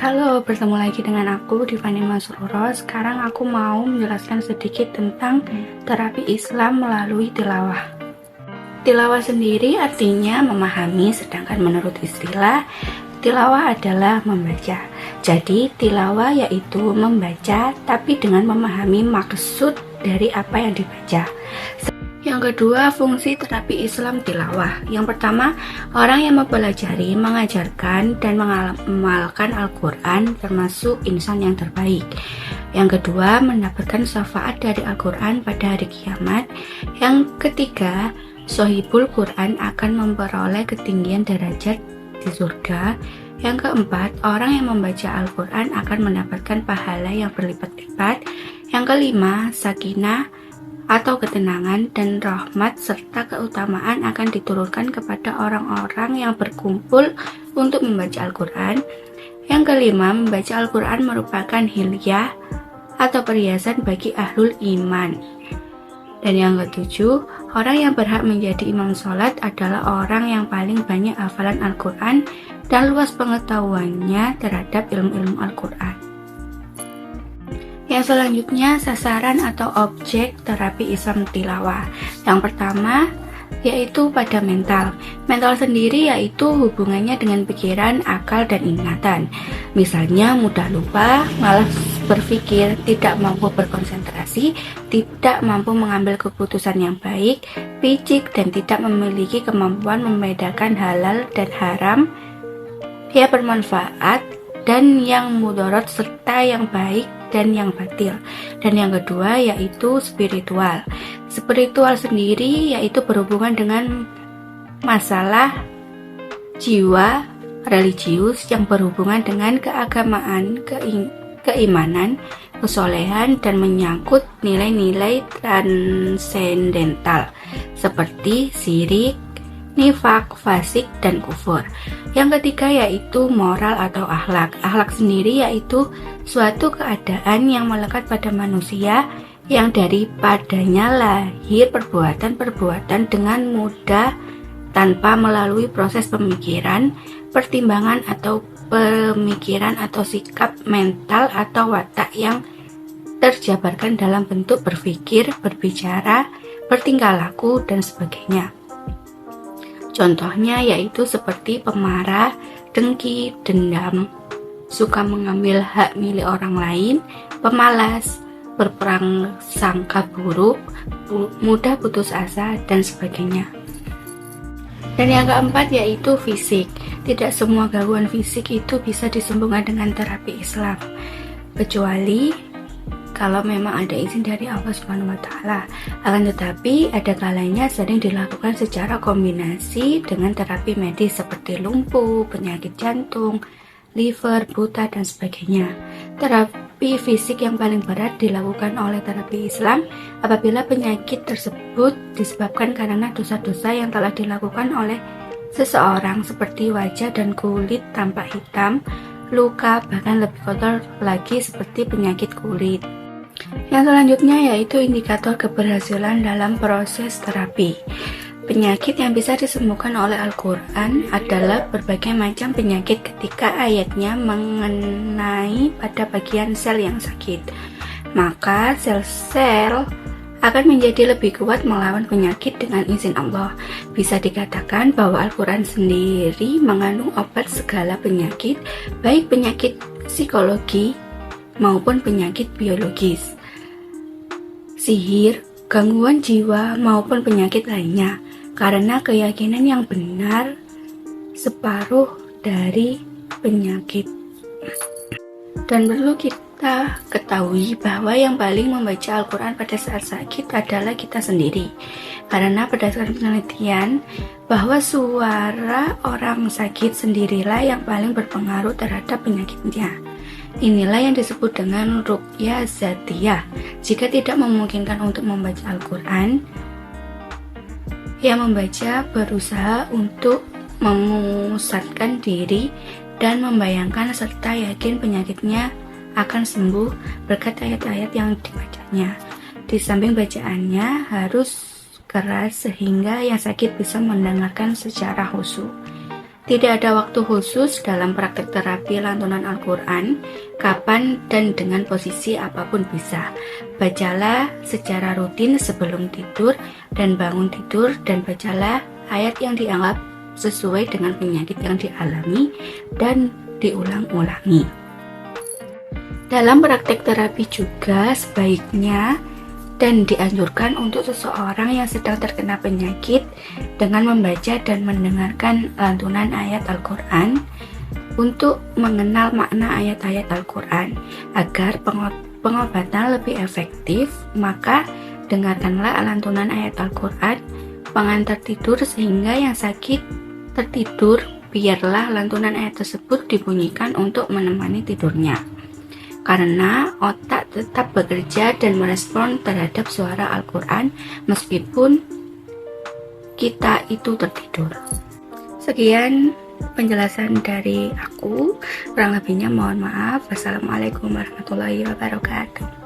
Halo, bertemu lagi dengan aku Divani Masruro. Sekarang aku mau menjelaskan sedikit tentang terapi Islam melalui tilawah. Tilawah sendiri artinya memahami, sedangkan menurut istilah tilawah adalah membaca. Jadi tilawah yaitu membaca tapi dengan memahami maksud dari apa yang dibaca. Yang kedua, fungsi terapi Islam tilawah. Yang pertama, orang yang mempelajari, mengajarkan, dan mengamalkan Al-Quran termasuk insan yang terbaik. Yang kedua, mendapatkan syafaat dari Al-Quran pada hari kiamat. Yang ketiga, Sohibul Quran akan memperoleh ketinggian derajat di surga. Yang keempat, orang yang membaca Al-Quran akan mendapatkan pahala yang berlipat-lipat. Yang kelima, sakinah atau ketenangan dan rahmat serta keutamaan akan diturunkan kepada orang-orang yang berkumpul untuk membaca Al-Quran. Yang kelima, membaca Al-Quran merupakan hilyah atau perhiasan bagi ahlul iman. Dan yang ketujuh, orang yang berhak menjadi imam sholat adalah orang yang paling banyak hafalan Al-Quran dan luas pengetahuannya terhadap ilmu-ilmu Al-Quran. Yang selanjutnya, sasaran atau objek terapi Islam tilawah. Yang pertama yaitu pada mental. Mental sendiri yaitu hubungannya dengan pikiran, akal, dan ingatan. Misalnya mudah lupa, malas berpikir, tidak mampu berkonsentrasi, tidak mampu mengambil keputusan yang baik, picik, dan tidak memiliki kemampuan membedakan halal dan haram, ya bermanfaat, dan yang mudorot serta yang baik dan yang batil. Dan yang kedua yaitu spiritual. Spiritual sendiri yaitu berhubungan dengan masalah jiwa religius yang berhubungan dengan keagamaan, keimanan, kesolehan, dan menyangkut nilai-nilai transendental seperti syirik, nifak, fasik, dan kufur. Yang ketiga yaitu moral atau akhlak. Akhlak sendiri yaitu suatu keadaan yang melekat pada manusia yang daripadanya lahir perbuatan-perbuatan dengan mudah tanpa melalui proses pemikiran, pertimbangan atau pemikiran atau sikap mental atau watak yang terjabarkan dalam bentuk berpikir, berbicara, bertingkah laku, dan sebagainya. Contohnya yaitu seperti pemarah, dengki, dendam, suka mengambil hak milik orang lain, pemalas, berprasangka buruk, mudah putus asa, dan sebagainya. Dan yang keempat yaitu fisik. Tidak semua gangguan fisik itu bisa disembuhkan dengan terapi Islam, kecuali kalau memang ada izin dari Allah Subhanahu wa Ta'ala. Akan tetapi ada kalanya sering dilakukan secara kombinasi dengan terapi medis seperti lumpuh, penyakit jantung, liver, buta, dan sebagainya. Terapi fisik yang paling berat dilakukan oleh terapi Islam apabila penyakit tersebut disebabkan karena dosa-dosa yang telah dilakukan oleh seseorang seperti wajah dan kulit tampak hitam, luka, bahkan lebih kotor lagi seperti penyakit kulit. Yang selanjutnya yaitu indikator keberhasilan dalam proses terapi. Penyakit yang bisa disembuhkan oleh Al-Quran adalah berbagai macam penyakit ketika ayatnya mengenai pada bagian sel yang sakit. Maka sel-sel akan menjadi lebih kuat melawan penyakit dengan izin Allah. Bisa dikatakan bahwa Al-Quran sendiri mengandung obat segala penyakit, baik penyakit psikologi maupun penyakit biologis, sihir, gangguan jiwa, maupun penyakit lainnya, karena keyakinan yang benar separuh dari penyakit. Dan perlu kita ketahui bahwa yang paling membaca Al-Quran pada saat sakit adalah kita sendiri, karena berdasarkan penelitian bahwa suara orang sakit sendirilah yang paling berpengaruh terhadap penyakitnya. Inilah yang disebut dengan ruqyah zatiyah. Jika tidak memungkinkan untuk membaca Al-Quran, yang membaca berusaha untuk memusatkan diri dan membayangkan serta yakin penyakitnya akan sembuh berkat ayat-ayat yang dibacanya. Di samping bacaannya harus keras sehingga yang sakit bisa mendengarkan secara khusyuk. Tidak ada waktu khusus dalam praktek terapi lantunan Al-Quran, kapan dan dengan posisi apapun bisa. Bacalah secara rutin sebelum tidur dan bangun tidur, dan bacalah ayat yang dianggap sesuai dengan penyakit yang dialami dan diulang-ulangi. Dalam praktek terapi juga sebaiknya dan dianjurkan untuk seseorang yang sedang terkena penyakit dengan membaca dan mendengarkan lantunan ayat Al-Quran untuk mengenal makna ayat-ayat Al-Quran agar pengobatan lebih efektif. Maka dengarkanlah lantunan ayat Al-Quran pengantar tidur sehingga yang sakit tertidur. Biarlah lantunan ayat tersebut dibunyikan untuk menemani tidurnya, karena otak tetap bekerja dan merespon terhadap suara Al-Quran meskipun kita itu tertidur. Sekian penjelasan dari aku, kurang lebihnya mohon maaf. Wassalamualaikum warahmatullahi wabarakatuh.